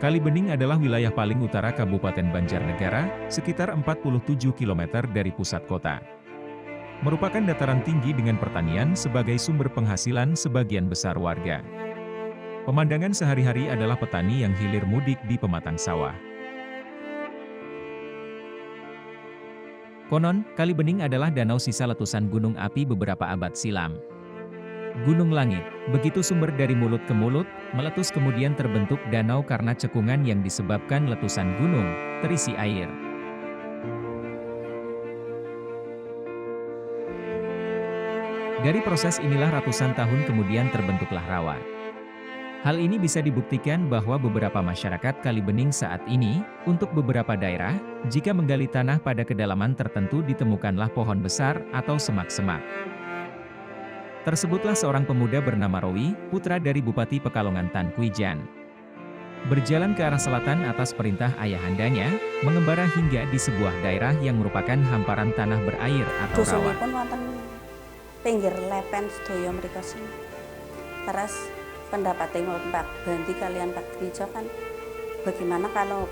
Kalibening adalah wilayah paling utara Kabupaten Banjarnegara, sekitar 47 km dari pusat kota. Merupakan dataran tinggi dengan pertanian sebagai sumber penghasilan sebagian besar warga. Pemandangan sehari-hari adalah petani yang hilir mudik di pematang sawah. Konon, Kalibening adalah danau sisa letusan gunung api beberapa abad silam. Gunung Langit, begitu sumber dari mulut ke mulut, meletus kemudian terbentuk danau karena cekungan yang disebabkan letusan gunung, terisi air. Dari proses inilah ratusan tahun kemudian terbentuklah rawa. Hal ini bisa dibuktikan bahwa beberapa masyarakat Kalibening saat ini, untuk beberapa daerah, jika menggali tanah pada kedalaman tertentu ditemukanlah pohon besar atau semak-semak. Tersebutlah seorang pemuda bernama Rowi, putra dari Bupati Pekalongan Tan Kwijan. Berjalan ke arah selatan atas perintah ayahandanya, mengembara hingga di sebuah daerah yang merupakan hamparan tanah berair atau rawa. Dusunipun wonten pinggir lepen sedaya mrika sini. Terus pendapatnya Pak Banti kalian Pak Trijo kan, bagaimana kalau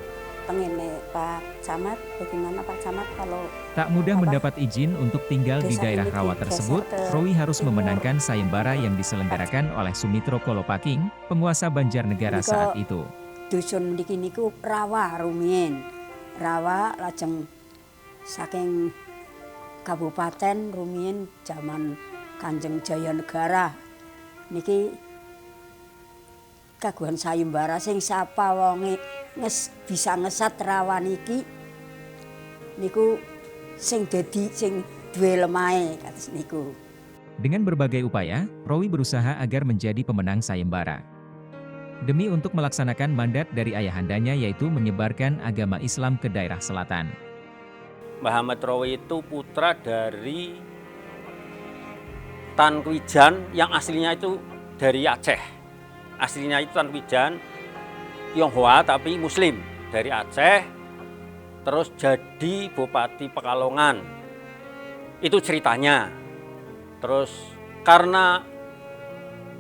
pengene Pak Camat, bagaimana Pak Camat kalau tak mudah mendapat izin untuk tinggal di daerah rawa tersebut, Rowi harus memenangkan sayembara yang diselenggarakan oleh Sumitro Kolopaking, penguasa Banjarnegara saat itu. Dusun mriki niku rawa rumiyin. Rawa lajeng saking kabupaten rumiyin zaman Kanjeng Jayanegara. Niki kagungan sayembara sing sapa wonge bisa ngesat rawa niki niku sing dadi sing duwe lemahe kados niku. Dengan berbagai upaya, Rowi berusaha agar menjadi pemenang sayembara. Demi untuk melaksanakan mandat dari ayahandanya yaitu menyebarkan agama Islam ke daerah selatan. Mbah Ahmad Rowi itu putra dari Tan Kwijan yang aslinya itu dari Aceh. Aslinya itu Tan Kwijan, Tionghoa tapi Muslim dari Aceh, terus jadi Bupati Pekalongan. Itu ceritanya. Terus karena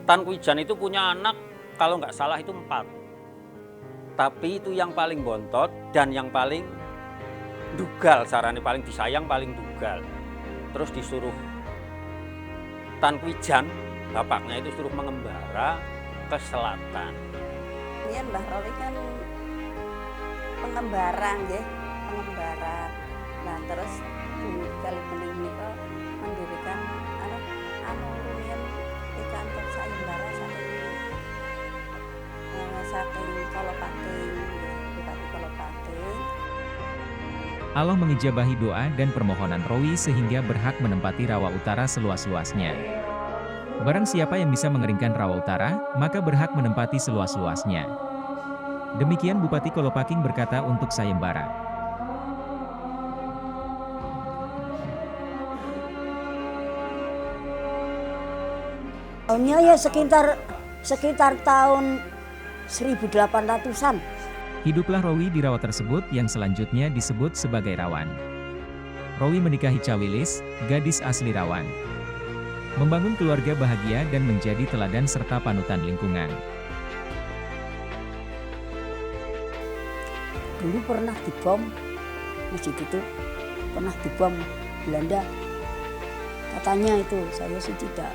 Tan Kwijan itu punya anak, kalau nggak salah itu 4. Tapi itu yang paling bontot dan yang paling dugal, sarane paling disayang, paling dugal. Terus disuruh Tan Kwijan, bapaknya itu suruh mengembara ke selatan. Iya Mbah Rowi kan pengembara nggih, pengembara. Nah terus di Kalibening nika mendirikan rumiyin pikantuk sayembara saking Kolopaking, Bupati Kolopaking. Allah mengijabahi doa dan permohonan Rowi sehingga berhak menempati rawa utara seluas-luasnya. Barang siapa yang bisa mengeringkan rawa utara, maka berhak menempati seluas-luasnya. Demikian Bupati Kolopaking berkata untuk sayembara. Tahunnya ya sekitar tahun 1800-an. Hiduplah Rowi di rawa tersebut yang selanjutnya disebut sebagai Rawan. Rowi menikahi Cawilis, gadis asli Rawan. Membangun keluarga bahagia dan menjadi teladan serta panutan lingkungan. Dulu pernah dibom, masjid itu pernah dibom Belanda. Katanya itu, saya sih tidak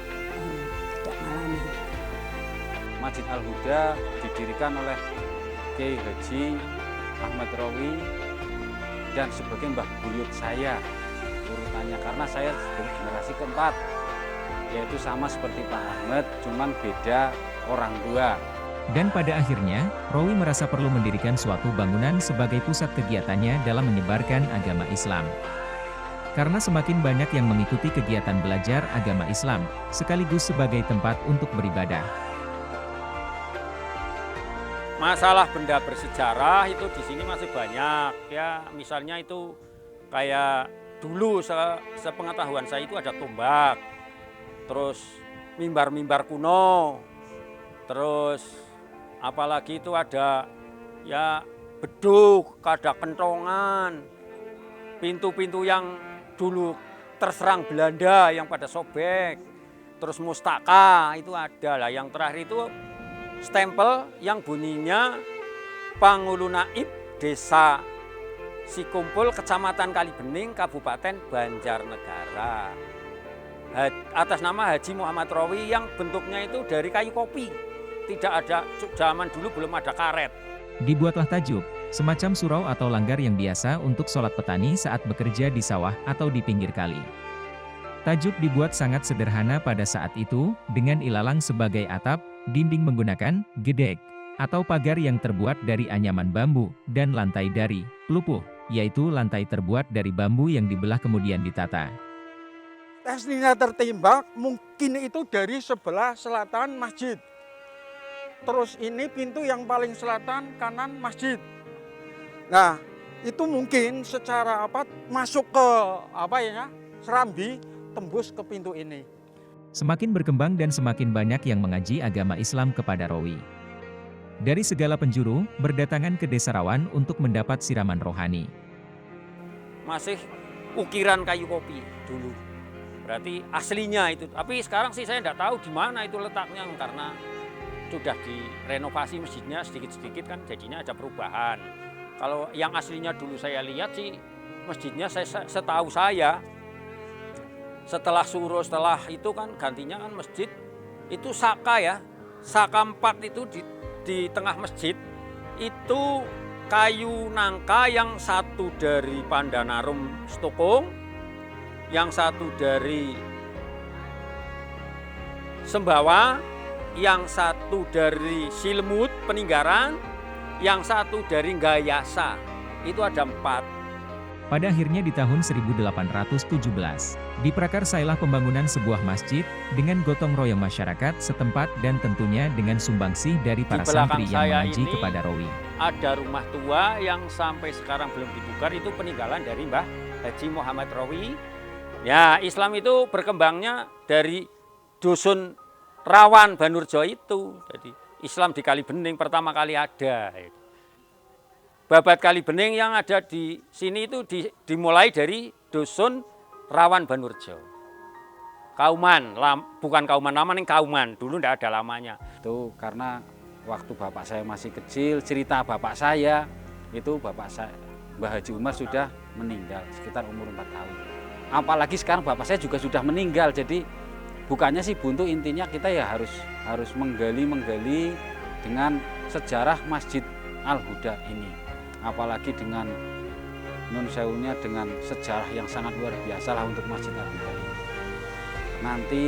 mengalami. Masjid Al-Huda didirikan oleh Kiai Haji Ahmad Rowi dan sebagai mbah buyut saya urutannya, karena saya generasi keempat, yaitu sama seperti Pak Ahmad, cuman beda orang tua. Dan pada akhirnya, Rowi merasa perlu mendirikan suatu bangunan sebagai pusat kegiatannya dalam menyebarkan agama Islam. Karena semakin banyak yang mengikuti kegiatan belajar agama Islam, sekaligus sebagai tempat untuk beribadah. Masalah benda bersejarah itu di sini masih banyak ya. Misalnya itu kayak dulu sepengetahuan saya itu ada tombak, terus mimbar-mimbar kuno, terus apalagi itu ada ya beduk, ada kentongan, pintu-pintu yang dulu terserang Belanda yang pada sobek, terus mustaka itu ada lah. Yang terakhir itu stempel yang bunyinya Pangulu Naib, Desa Sikumpul, Kecamatan Kalibening, Kabupaten Banjarnegara. Atas nama Haji Muhammad Rawi yang bentuknya itu dari kayu kopi. Tidak ada, zaman dulu belum ada karet. Dibuatlah tajuk, semacam surau atau langgar yang biasa untuk sholat petani saat bekerja di sawah atau di pinggir kali. Tajuk dibuat sangat sederhana pada saat itu, dengan ilalang sebagai atap, dinding menggunakan gedek, atau pagar yang terbuat dari anyaman bambu, dan lantai dari pelupuh, yaitu lantai terbuat dari bambu yang dibelah kemudian ditata. Aslinya tertembak mungkin itu dari sebelah selatan masjid. Terus ini pintu yang paling selatan kanan masjid. Nah, itu mungkin secara masuk ke serambi tembus ke pintu ini. Semakin berkembang dan semakin banyak yang mengaji agama Islam kepada Rawi. Dari segala penjuru, berdatangan ke Desa Rawan untuk mendapat siraman rohani. Masih ukiran kayu kopi dulu. Berarti aslinya itu. Tapi sekarang sih saya tidak tahu di mana itu letaknya karena sudah direnovasi masjidnya sedikit-sedikit kan jadinya ada perubahan. Kalau yang aslinya dulu saya lihat sih masjidnya setahu saya setelah Suro setelah itu kan gantinya kan masjid itu Saka ya. Saka 4 itu di tengah masjid itu kayu nangka yang satu dari Pandanarum Stokong, yang satu dari Sembawa, yang satu dari Silemut Peninggaran, yang satu dari Gayasa. Itu ada 4. Pada akhirnya di tahun 1817, diprakarsailah pembangunan sebuah masjid dengan gotong royong masyarakat setempat dan tentunya dengan sumbangsih dari para santri yang mengaji kepada Rawi. Ada rumah tua yang sampai sekarang belum dibongkar, itu peninggalan dari Mbah Haji Muhammad Rawi. Ya, Islam itu berkembangnya dari dusun Rawan Banurjo itu. Jadi Islam di Kalibening pertama kali ada. Babat Kalibening yang ada di sini itu dimulai dari dusun Rawan Banurjo. Kauman, bukan Kauman, namanya Kauman. Dulu tidak ada lamanya. Itu karena waktu bapak saya masih kecil, cerita bapak saya, itu bapak saya, Mbah Haji Umar sudah meninggal sekitar umur 4 tahun. Apalagi sekarang bapak saya juga sudah meninggal, jadi bukannya sih buntu, intinya kita ya harus menggali dengan sejarah Masjid Al-Huda ini. Apalagi dengan Nun Sewunya dengan sejarah yang sangat luar biasa lah untuk Masjid Al-Huda ini. Nanti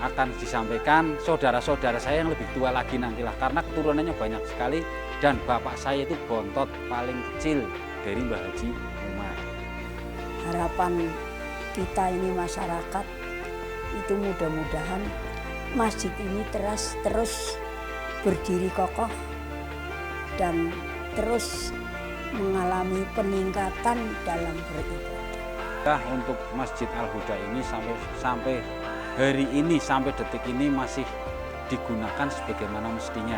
akan disampaikan saudara-saudara saya yang lebih tua lagi nantilah, karena keturunannya banyak sekali dan bapak saya itu bontot paling kecil dari Mbah Haji Umar. Harapan kita ini masyarakat itu mudah-mudahan masjid ini terus berdiri kokoh dan terus mengalami peningkatan dalam beribadah. Untuk Masjid Al-Huda ini sampai hari ini, sampai detik ini masih digunakan sebagaimana mestinya.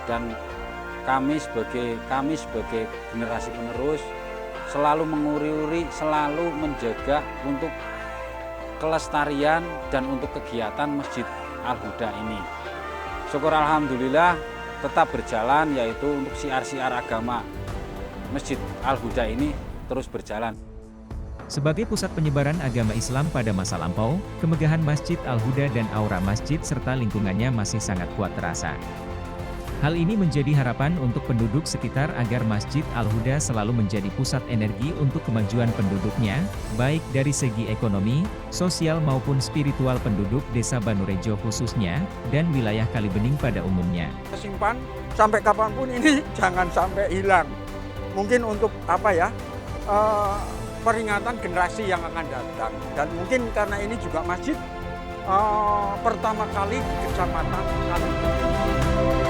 Dan kami sebagai generasi penerus selalu menguri-uri, selalu menjaga untuk kelestarian dan untuk kegiatan Masjid Al-Huda ini. Syukur alhamdulillah tetap berjalan, yaitu untuk siar-siar agama Masjid Al-Huda ini terus berjalan. Sebagai pusat penyebaran agama Islam pada masa lampau, kemegahan Masjid Al-Huda dan aura masjid serta lingkungannya masih sangat kuat terasa. Hal ini menjadi harapan untuk penduduk sekitar agar Masjid Al-Huda selalu menjadi pusat energi untuk kemajuan penduduknya, baik dari segi ekonomi, sosial maupun spiritual penduduk Desa Banurejo khususnya, dan wilayah Kalibening pada umumnya. Simpan sampai kapanpun ini jangan sampai hilang. Mungkin untuk peringatan generasi yang akan datang. Dan mungkin karena ini juga masjid pertama kali di Kecamatan Kalibening.